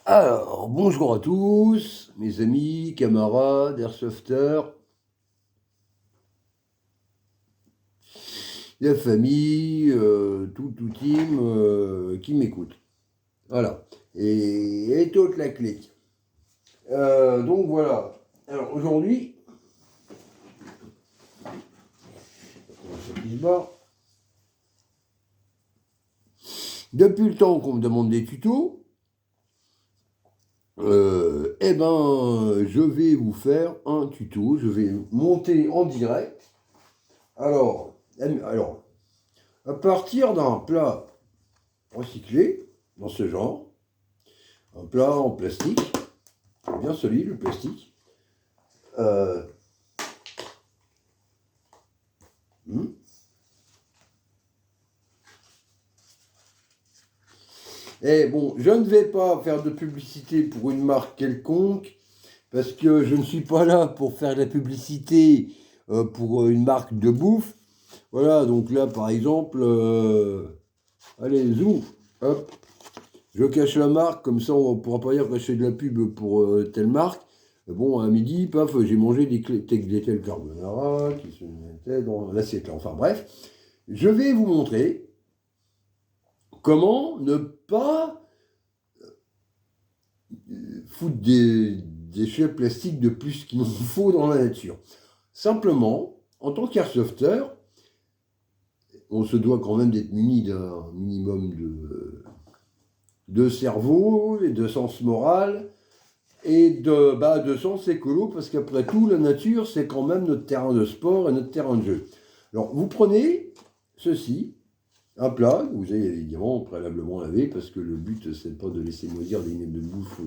Alors, bonjour à tous, mes amis, camarades, airsofters, la famille, tout team qui m'écoute. Voilà. Et toute la clique. Donc voilà. Alors aujourd'hui, depuis le temps qu'on me demande des tutos, je vais vous faire un tuto. Je vais monter en direct. Alors, à partir d'un plat recyclé, dans ce genre, un plat en plastique, bien solide le plastique. Et bon, je ne vais pas faire de publicité pour une marque quelconque, parce que je ne suis pas là pour faire de la publicité pour une marque de bouffe. Voilà, donc là par exemple, allez, zoom, hop, je cache la marque, comme ça on ne pourra pas dire que je fais de la pub pour telle marque. Bon, à midi, paf, j'ai mangé des tels carbonara qui se mettaient dans l'assiette là. Enfin bref, je vais vous montrer comment ne pas foutre des déchets plastiques de plus qu'il n'en faut dans la nature. Simplement, en tant qu'airsofter, on se doit quand même d'être muni d'un minimum de cerveau et de sens moral et de sens écolo, parce qu'après tout, la nature, c'est quand même notre terrain de sport et notre terrain de jeu. Alors, vous prenez ceci, un plat, que vous avez évidemment préalablement lavé, parce que le but, c'est pas de laisser moisir des miettes de bouffe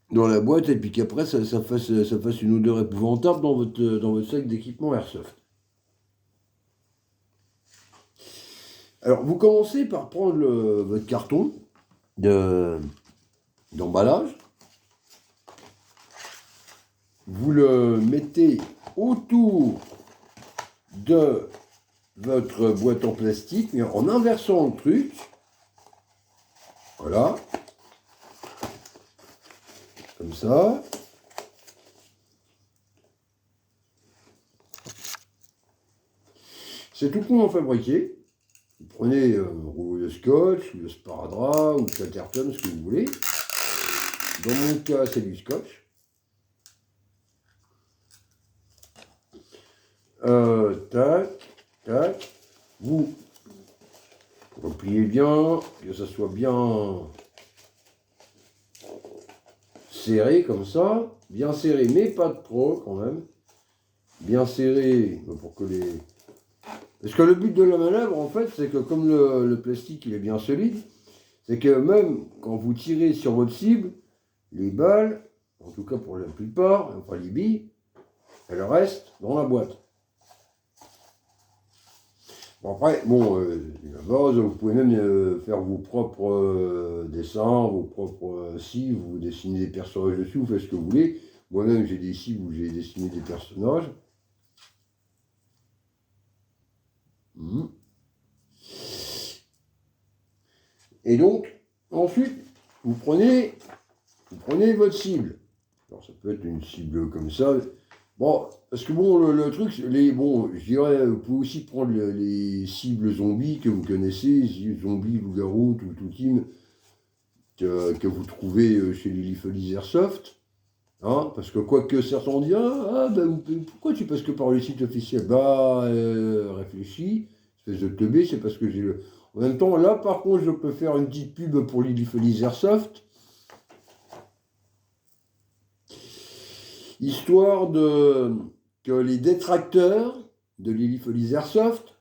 dans la boîte, et puis qu'après, ça fasse une odeur épouvantable dans votre sac d'équipement Airsoft. Alors, vous commencez par prendre votre carton d'emballage. Vous le mettez autour de votre boîte en plastique, mais en inversant le truc. Voilà. Comme ça. C'est tout con à fabriquer. Vous prenez un rouleau de scotch, ou de sparadrap, ou de Chatterton, ce que vous voulez. Dans mon cas, c'est du scotch. Tac, tac. Vous repliez bien, que ça soit bien serré comme ça. Bien serré, mais pas trop quand même. Bien serré pour que les... Parce que le but de la manœuvre, en fait, c'est que comme le plastique il est bien solide, c'est que même quand vous tirez sur votre cible, les balles, en tout cas pour la plupart, enfin les billes, elles restent dans la boîte. Bon, après, la base, vous pouvez même faire vos propres dessins, vos propres cibles, vous dessinez des personnages dessus, vous faites ce que vous voulez. Moi-même, j'ai des cibles où j'ai dessiné des personnages. Et donc, ensuite, vous prenez votre cible. Alors, ça peut être une cible comme ça. Bon, parce que bon, le truc, je dirais, vous pouvez aussi prendre les cibles zombies que vous connaissez, zombies, loup-garou, tout team, que vous trouvez chez les Lifelies Airsoft. Hein, parce que quoique certains disent, pourquoi tu passes que par le site officiel? Réfléchis, espèce de teubé, c'est parce que j'ai le... En même temps, là, par contre, je peux faire une petite pub pour les Lifelies Airsoft. Histoire que les détracteurs de Lily Folies Airsoft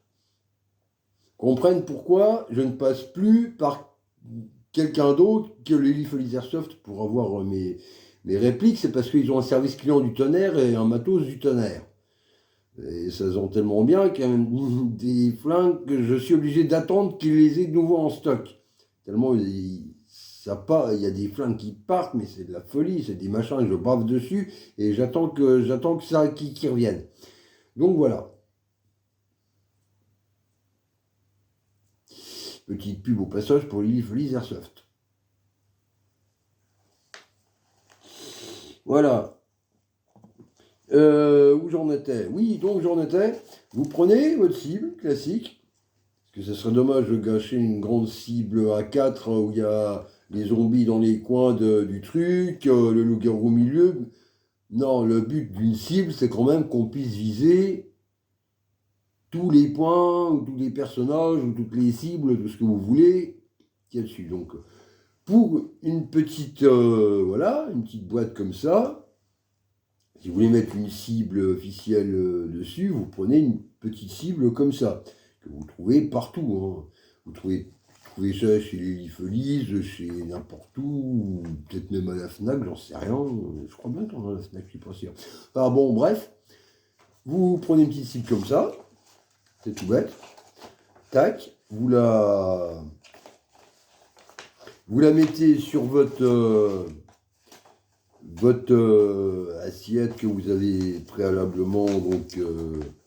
comprennent pourquoi je ne passe plus par quelqu'un d'autre que Lily Folies Airsoft pour avoir mes répliques. C'est parce qu'ils ont un service client du tonnerre et un matos du tonnerre. Et ça se vend tellement bien qu'il y a même des flingues que je suis obligé d'attendre qu'ils les aient de nouveau en stock. Tellement il y a des flingues qui partent, mais c'est de la folie, c'est des machins, je bave dessus et j'attends que ça qui revienne. Donc voilà. Petite pub au passage pour Lily Feliz Airsoft. Voilà. Où j'en étais? Oui, donc j'en étais. Vous prenez votre cible classique, parce que ce serait dommage de gâcher une grande cible à 4 où il y a les zombies dans les coins du truc, le loup-garou au milieu. Non, le but d'une cible, c'est quand même qu'on puisse viser tous les points, ou tous les personnages, ou toutes les cibles, tout ce que vous voulez, qu'il y a dessus. Donc, pour une petite, voilà, une petite boîte comme ça, si vous voulez mettre une cible officielle dessus, vous prenez une petite cible comme ça, que vous trouvez partout. Hein. Vous trouvez ça chez les Feliz, chez n'importe où, peut-être même à la FNAC, j'en sais rien. Je crois bien qu'on a la FNAC, je suis pas sûr. Enfin bon, bref, vous prenez une petite cible comme ça, c'est tout bête. Tac, vous la mettez sur votre assiette que vous avez préalablement donc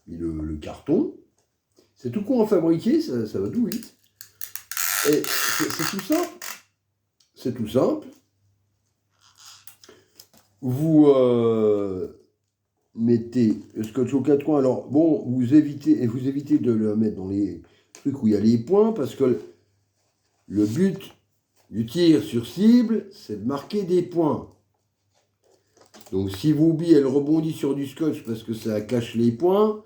mis le carton. C'est tout con à fabriquer, ça va tout vite. Et c'est tout simple. C'est tout simple. Vous mettez le scotch aux quatre coins. Alors bon, vous évitez de le mettre dans les trucs où il y a les points, parce que le but du tir sur cible, c'est de marquer des points. Donc si vos billes, elles rebondissent sur du scotch parce que ça cache les points,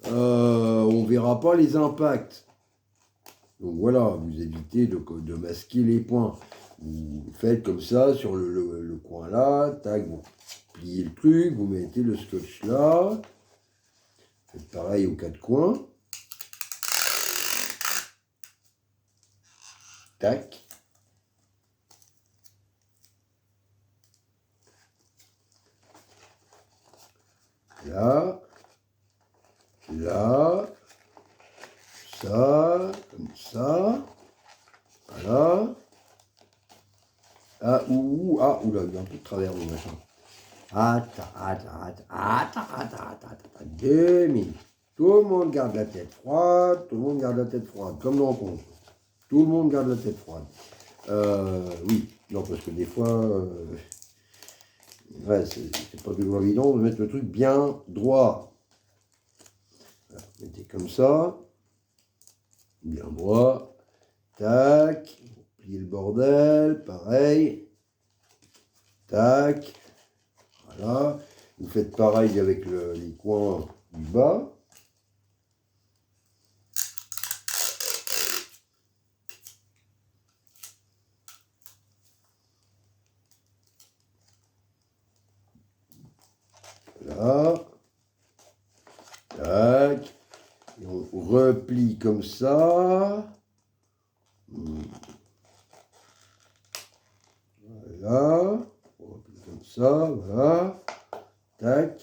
on ne verra pas les impacts. Donc voilà, vous évitez de masquer les points. Vous faites comme ça sur le coin là, tac, vous pliez le truc, vous mettez le scotch là. Faites pareil aux quatre coins. Tac. Là, là, ça, comme ça, voilà. Ah, oula, il y a un peu de travers le machin. Attends, 2 minutes. Tout le monde garde la tête froide, comme dans le conte. Tout le monde garde la tête froide. Oui, non, parce que des fois, ouais, c'est pas toujours évident de mettre le truc bien droit. Voilà, mettez comme ça, bien droit, tac, pliez le bordel, pareil, tac, voilà. Vous faites pareil avec les coins du bas. Là, tac, et on replie comme ça. Voilà, on replie comme ça, voilà, tac.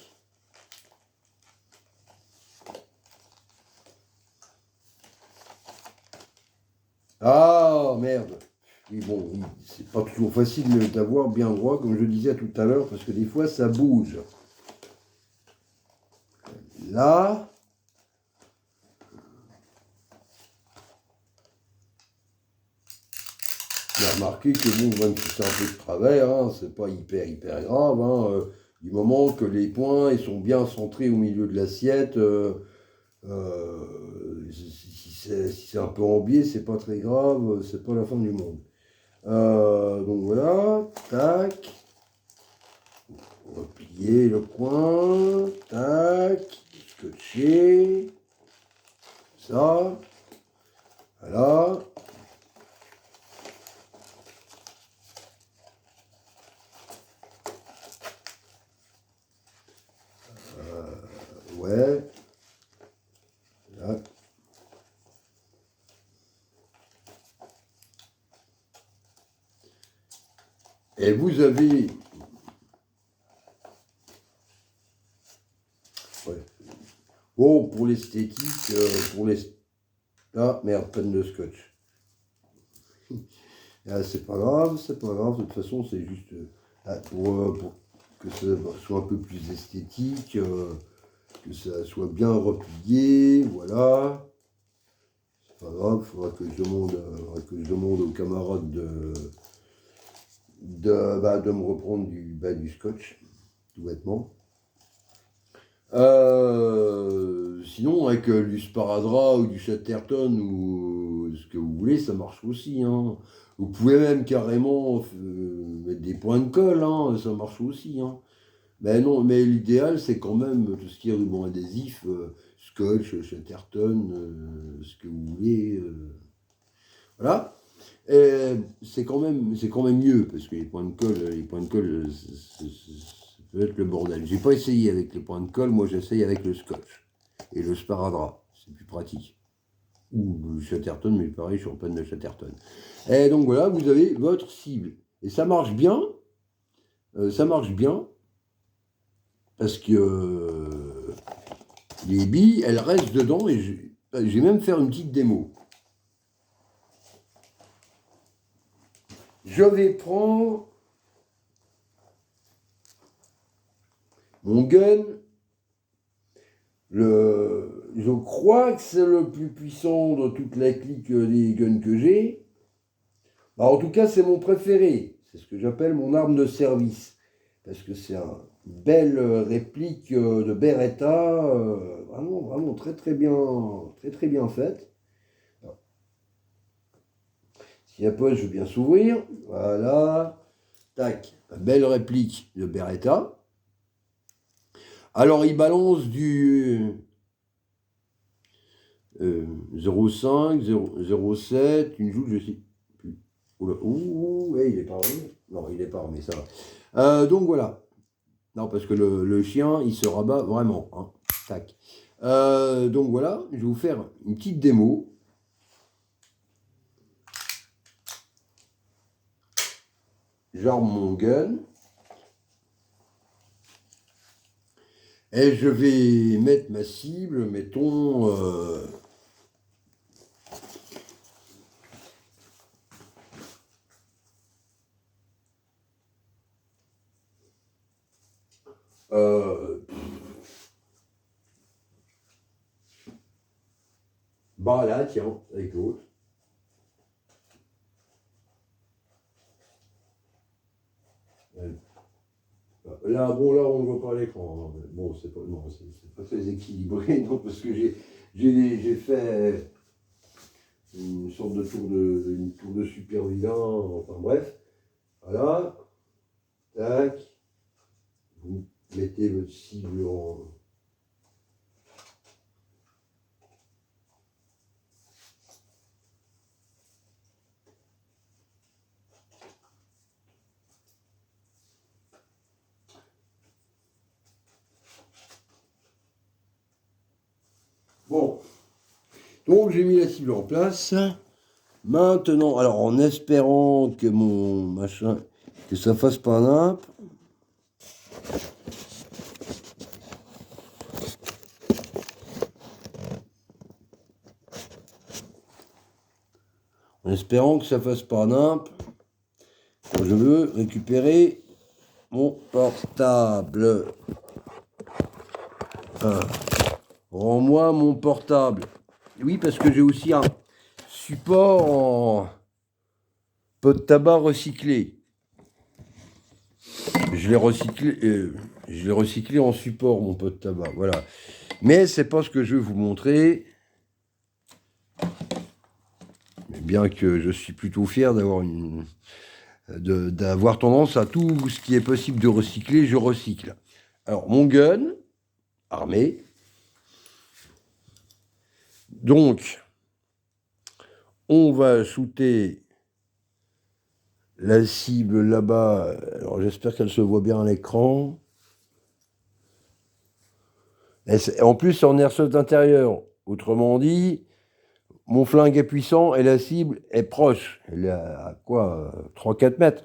Ah merde. Oui, bon, oui, c'est pas toujours facile d'avoir bien droit, comme je disais tout à l'heure, parce que des fois ça bouge. Là, j'ai remarqué que bon, même si c'est un peu de travers, hein, c'est pas hyper grave. Hein, du moment que les points ils sont bien centrés au milieu de l'assiette, si c'est un peu en biais, c'est pas très grave, c'est pas la fin du monde. Donc voilà, tac. Replier le coin, tac, scotcher, ça, voilà. Ouais, là. Et vous avez... Ouais. Bon, pour l'esthétique, pour les... Ah, merde, peine de scotch. Ah, c'est pas grave, de toute façon, c'est juste pour que ça soit un peu plus esthétique, que ça soit bien replié, voilà. C'est pas grave, voilà, il faudra que je demande aux camarades de me reprendre du scotch, tout bêtement. Sinon, avec du sparadrap ou du chatterton ou ce que vous voulez, ça marche aussi, hein. Vous pouvez même carrément mettre des points de colle, hein, ça marche aussi, hein. Mais non, mais l'idéal, c'est quand même tout ce qui est ruban adhésif, scotch, chatterton, ce que vous voulez. Voilà. Et c'est quand même mieux, parce que les points de colle, ça peut être le bordel. J'ai pas essayé avec les points de colle, moi j'essaye avec le scotch et le sparadrap, c'est plus pratique. Ou le chatterton, mais pareil, je suis en panne de chatterton. Et donc voilà, vous avez votre cible. Et ça marche bien, parce que les billes, elles restent dedans, et je vais même faire une petite démo. Je vais prendre mon gun. Je crois que c'est le plus puissant de toute la clique des guns que j'ai. Bah, en tout cas, c'est mon préféré. C'est ce que j'appelle mon arme de service. Parce que c'est une belle réplique de Beretta, vraiment très très bien faite. Si la poche veut bien s'ouvrir, voilà, tac, belle réplique de Beretta. Alors il balance du 0,5, 0,7, une joule, je sais plus. Ouais, il est pas armé. Non, il est pas armé, ça va. Donc voilà. Non, parce que le chien, il se rabat vraiment, hein. Tac. Donc voilà, je vais vous faire une petite démo. J'arme mon gun. Et je vais mettre ma cible, mettons... bah là, tiens, avec l'autre. Là, bon, là, on ne voit pas l'écran, hein. Bon, c'est pas très équilibré, non, parce que j'ai fait une sorte de tour de super vilain, enfin bref. Voilà. Tac. Vous mettez votre cible en... Bon, donc j'ai mis la cible en place. Maintenant, alors en espérant que mon machin, que ça fasse pas nimp. En espérant que ça fasse pas nimp, je veux récupérer mon portable. Rends-moi mon portable. Oui, parce que j'ai aussi un support en pot de tabac recyclé. Je l'ai recyclé en support, mon pot de tabac. Voilà. Mais c'est pas ce que je vais vous montrer. Bien que je suis plutôt fier d'avoir tendance à tout ce qui est possible de recycler, je recycle. Alors, mon gun, armé. Donc, on va shooter la cible là-bas. Alors, j'espère qu'elle se voit bien à l'écran. En plus, c'est en airsoft intérieur. Autrement dit, mon flingue est puissant et la cible est proche. Elle est à quoi 3-4 mètres.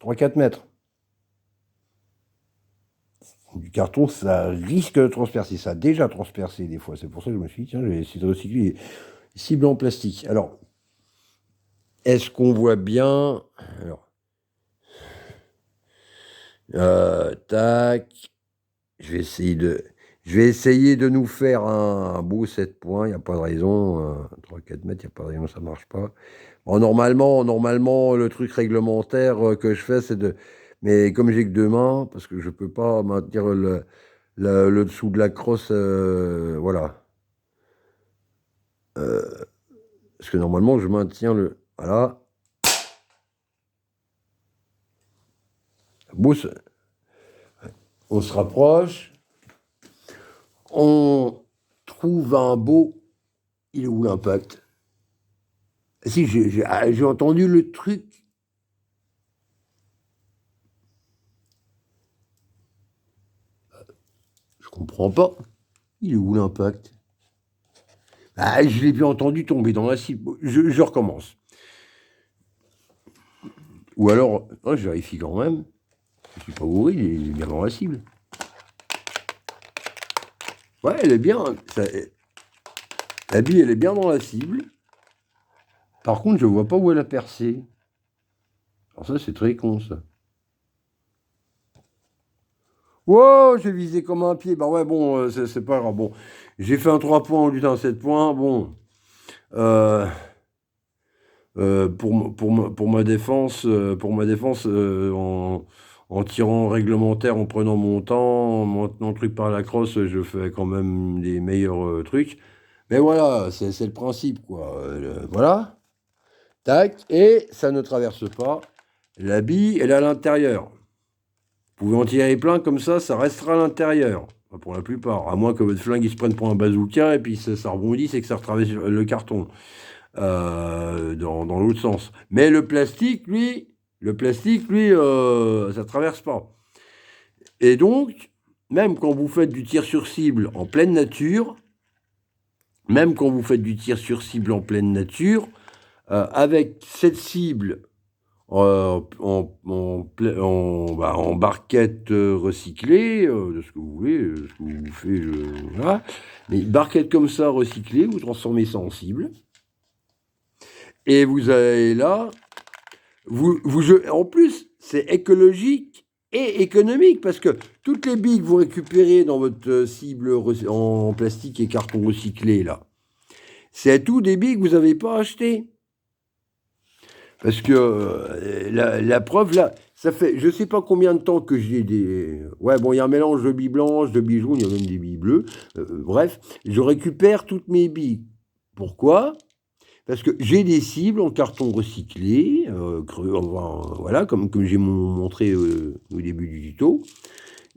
3-4 mètres. Du carton, ça risque de transpercer. Ça a déjà transpercé des fois. C'est pour ça que je me suis dit, tiens, je vais essayer de recycler les cibles en plastique. Alors, est-ce qu'on voit bien? Alors, tac. Je vais essayer de... Je vais essayer de nous faire un beau 7 points, il n'y a pas de raison. 3-4 mètres, il n'y a pas de raison, ça ne marche pas. Bon, normalement, le truc réglementaire que je fais, c'est de... Mais comme j'ai que 2 mains, parce que je ne peux pas maintenir le dessous de la crosse, voilà. Parce que normalement, je maintiens le... Voilà. Beau, on se rapproche. On trouve un beau... Il est où l'impact? Si, j'ai entendu le truc. Je comprends pas. Il est où l'impact? Ah, je l'ai bien entendu tomber dans la cible. Je recommence. Ou alors, oh, je vérifie quand même. Je suis pas bourré, il est bien dans la cible. Ouais, elle est bien. La bille, elle est bien dans la cible. Par contre, je vois pas où elle a percé. Alors ça, c'est très con, ça. Wow, j'ai visé comme un pied. Bah ouais, bon, c'est pas grave. Bon, j'ai fait un 3 points au lieu d'un 7 points. Bon, euh, pour ma défense, en tirant réglementaire, en prenant mon temps, en maintenant le truc par la crosse, je fais quand même des meilleurs trucs. Mais voilà, c'est le principe, quoi. Voilà, tac, et ça ne traverse pas. La bille, elle est à l'intérieur. Vous pouvez en tirer plein comme ça restera à l'intérieur. Enfin, pour la plupart, à moins que votre flingue il se prenne pour un bazooka et puis ça rebondisse et que ça retraverse le carton dans l'autre sens. Mais le plastique, lui, ça traverse pas. Et donc, même quand vous faites du tir sur cible en pleine nature, avec cette cible en barquette recyclée, de ce que vous voulez, ce que vous faites, voilà. Mais une barquette comme ça recyclée, vous transformez ça en cible. Et vous avez là, en plus, c'est écologique et économique parce que toutes les billes que vous récupérez dans votre cible en plastique et carton recyclé, là, c'est tout des billes que vous n'avez pas achetées. Parce que la preuve, là, ça fait je ne sais pas combien de temps que j'ai des... Ouais, bon, il y a un mélange de billes blanches, de billes jaunes, il y a même des billes bleues. Bref, je récupère toutes mes billes. Pourquoi? Parce que j'ai des cibles en carton recyclé, voilà, comme j'ai montré au début du tuto.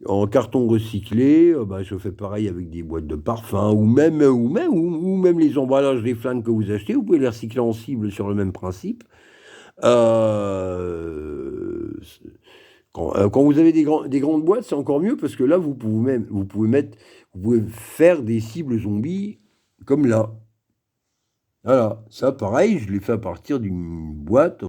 En carton recyclé, je fais pareil avec des boîtes de parfum, ou même les emballages des flingues que vous achetez, vous pouvez les recycler en cible sur le même principe. Euh, quand vous avez des grandes boîtes, c'est encore mieux parce que là, vous pouvez faire des cibles zombies comme là. Voilà, ça pareil, je l'ai fait à partir d'une boîte